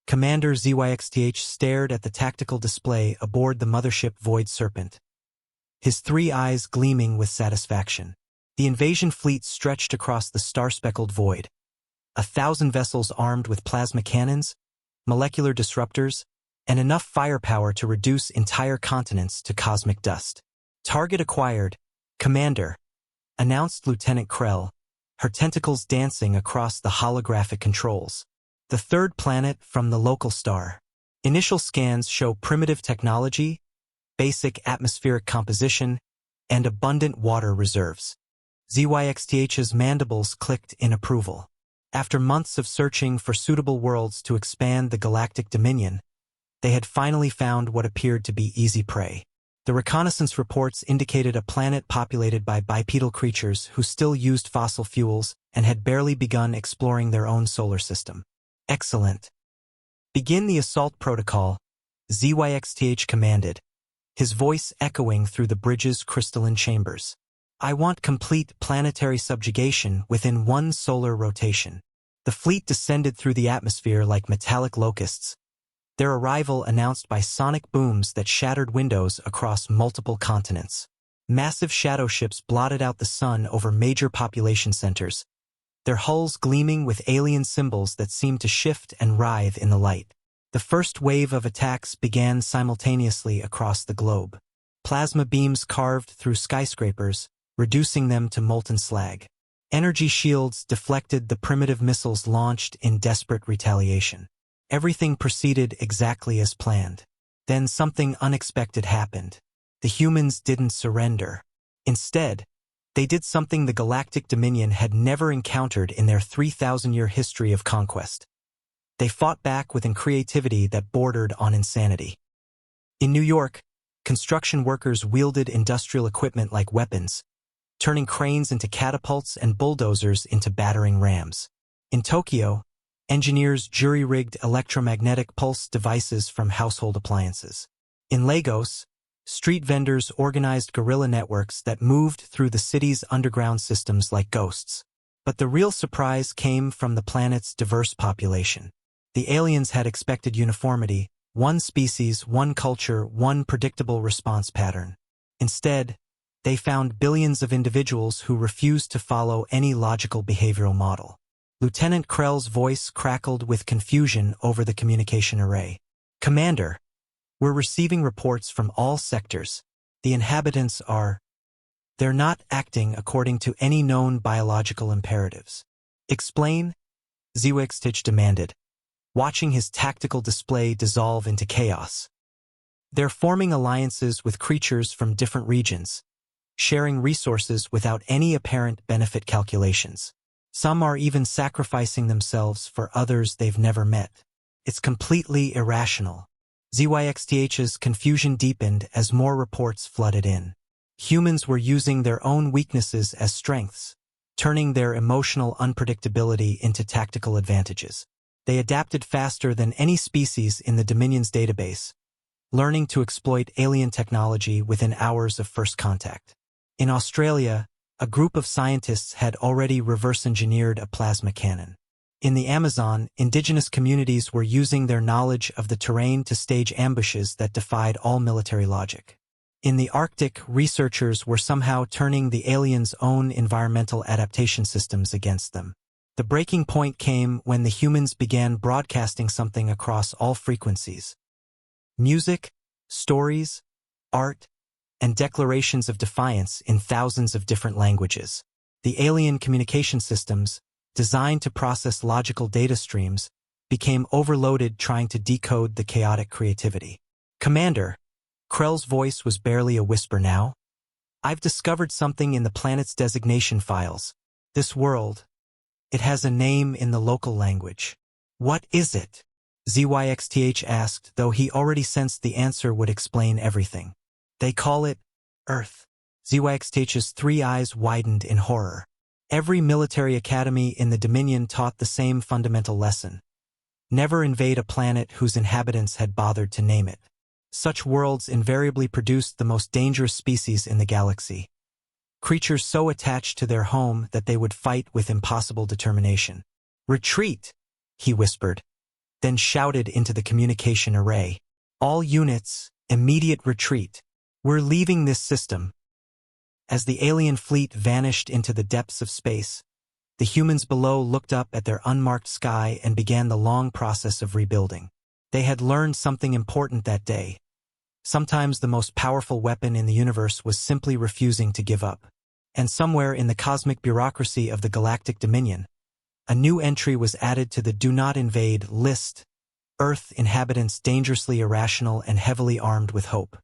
Commander ZYXTH stared at the tactical display aboard the mothership Void Serpent, his 3 eyes gleaming with satisfaction. The invasion fleet stretched across the star-speckled void. 1,000 vessels armed with plasma cannons, molecular disruptors, and enough firepower to reduce entire continents to cosmic dust. Target acquired, Commander, announced Lieutenant Krell, her tentacles dancing across the holographic controls. The 3rd planet from the local star. Initial scans show primitive technology, basic atmospheric composition, and abundant water reserves. ZYXTH's mandibles clicked in approval. After months of searching for suitable worlds to expand the galactic dominion, they had finally found what appeared to be easy prey. The reconnaissance reports indicated a planet populated by bipedal creatures who still used fossil fuels and had barely begun exploring their own solar system. Excellent. Begin the assault protocol, ZYXTH commanded, his voice echoing through the bridge's crystalline chambers. I want complete planetary subjugation within 1 solar rotation. The fleet descended through the atmosphere like metallic locusts, their arrival announced by sonic booms that shattered windows across multiple continents. Massive shadow ships blotted out the sun over major population centers, their hulls gleaming with alien symbols that seemed to shift and writhe in the light. The first wave of attacks began simultaneously across the globe. Plasma beams carved through skyscrapers, reducing them to molten slag. Energy shields deflected the primitive missiles launched in desperate retaliation. Everything proceeded exactly as planned. Then something unexpected happened. The humans didn't surrender. Instead, they did something the Galactic Dominion had never encountered in their 3,000-year history of conquest. They fought back with a creativity that bordered on insanity. In New York, construction workers wielded industrial equipment like weapons, turning cranes into catapults and bulldozers into battering rams. In Tokyo, engineers jury-rigged electromagnetic pulse devices from household appliances. In Lagos, street vendors organized guerrilla networks that moved through the city's underground systems like ghosts. But the real surprise came from the planet's diverse population. The aliens had expected uniformity, 1 species, 1 culture, 1 predictable response pattern. Instead, they found billions of individuals who refused to follow any logical behavioral model. Lieutenant Krell's voice crackled with confusion over the communication array. Commander, we're receiving reports from all sectors. The inhabitants they're not acting according to any known biological imperatives. Explain, ZYXTH demanded, watching his tactical display dissolve into chaos. They're forming alliances with creatures from different regions, sharing resources without any apparent benefit calculations. Some are even sacrificing themselves for others they've never met. It's completely irrational. ZYXTH's confusion deepened as more reports flooded in. Humans were using their own weaknesses as strengths, turning their emotional unpredictability into tactical advantages. They adapted faster than any species in the Dominion's database, learning to exploit alien technology within hours of first contact. In Australia, a group of scientists had already reverse-engineered a plasma cannon. In the Amazon, indigenous communities were using their knowledge of the terrain to stage ambushes that defied all military logic. In the Arctic, researchers were somehow turning the aliens' own environmental adaptation systems against them. The breaking point came when the humans began broadcasting something across all frequencies. Music, stories, art, and declarations of defiance in thousands of different languages. The alien communication systems, designed to process logical data streams, became overloaded trying to decode the chaotic creativity. Commander, Krell's voice was barely a whisper now. I've discovered something in the planet's designation files. This world, it has a name in the local language. What is it? ZYXTH asked, though he already sensed the answer would explain everything. They call it Earth. ZYXTH's 3 eyes widened in horror. Every military academy in the Dominion taught the same fundamental lesson. Never invade a planet whose inhabitants had bothered to name it. Such worlds invariably produced the most dangerous species in the galaxy. Creatures so attached to their home that they would fight with impossible determination. Retreat, he whispered, then shouted into the communication array. "All units, immediate retreat. We're leaving this system." As the alien fleet vanished into the depths of space, the humans below looked up at their unmarked sky and began the long process of rebuilding. They had learned something important that day. Sometimes the most powerful weapon in the universe was simply refusing to give up. And somewhere in the cosmic bureaucracy of the Galactic Dominion, a new entry was added to the Do Not Invade list: Earth inhabitants dangerously irrational and heavily armed with hope.